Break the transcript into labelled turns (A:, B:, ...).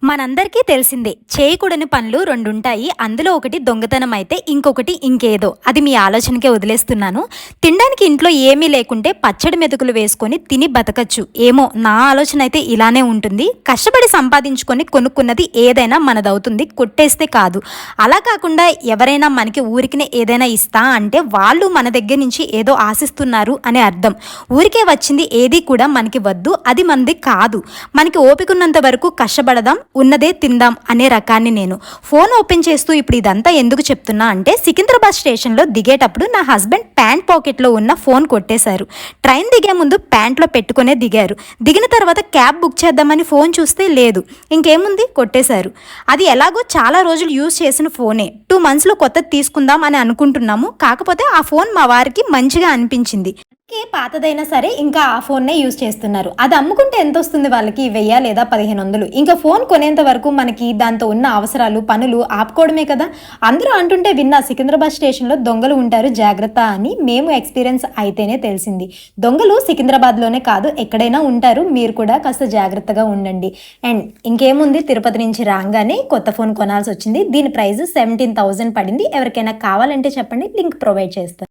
A: మనందరికీ తెలిసిందే చేయకూడని పనులు రెండుంటాయి. అందులో ఒకటి దొంగతనం అయితే ఇంకొకటి ఇంకేదో. అది మీ ఆలోచనకే వదిలేస్తున్నాను. తినడానికి ఇంట్లో ఏమీ లేకుంటే పచ్చడి మెతుకులు వేసుకొని తిని బతకచ్చు. ఏమో నా ఆలోచన అయితే ఇలానే ఉంటుంది. కష్టపడి సంపాదించుకొని కొనుక్కున్నది ఏదైనా మనదవుతుంది, కొట్టేస్తే కాదు. అలా కాకుండా ఎవరైనా మనకి ఊరికినే ఏదైనా ఇస్తా అంటే వాళ్ళు మన దగ్గర నుంచి ఏదో ఆశిస్తున్నారు అనే అర్థం. ఊరికే వచ్చింది ఏది కూడా మనకి వద్దు, అది మనది కాదు. మనకి ఓపికన్నంత వరకు కష్టపడదాం, ఉన్నదే తిందాం అనే రకాన్ని నేను. ఫోన్ ఓపెన్ చేస్తూ ఇప్పుడు ఇదంతా ఎందుకు చెప్తున్నా అంటే, సికింద్రాబాద్ స్టేషన్లో దిగేటప్పుడు నా హస్బెండ్ ప్యాంట్ పాకెట్లో ఉన్న ఫోన్ కొట్టేశారు. ట్రైన్ దిగే ముందు ప్యాంట్లో పెట్టుకునే దిగారు. దిగిన తర్వాత క్యాబ్ బుక్ చేద్దామని ఫోన్ చూస్తే లేదు. ఇంకేముంది, కొట్టేశారు. అది ఎలాగో చాలా రోజులు యూజ్ చేసిన ఫోనే. 2 monthsలో కొత్తది తీసుకుందాం అని అనుకుంటున్నాము. కాకపోతే ఆ ఫోన్ మా వారికి మంచిగా అనిపించింది. పాతదైనా సరే ఇంకా ఆ ఫోన్నే యూజ్ చేస్తున్నారు. అది అమ్ముకుంటే ఎంత వస్తుంది వాళ్ళకి? 1000 లేదా 1500. ఇంకా ఫోన్ కొనేంత వరకు మనకి దాంతో ఉన్న అవసరాలు పనులు ఆపుకోవడమే కదా. అందరూ అంటుంటే విన్నా, సికింద్రాబాద్ స్టేషన్లో దొంగలు ఉంటారు జాగ్రత్త అని. మేము ఎక్స్పీరియన్స్ అయితేనే తెలిసింది. దొంగలు సికింద్రాబాద్లోనే కాదు, ఎక్కడైనా ఉంటారు. మీరు కూడా కాస్త జాగ్రత్తగా ఉండండి. అండ్ ఇంకేముంది, తిరుపతి నుంచి రాగానే కొత్త ఫోన్ కొనాల్సి వచ్చింది. దీని ప్రైస్ 17,000 పడింది. ఎవరికైనా కావాలంటే చెప్పండి, లింక్ ప్రొవైడ్ చేస్తాను.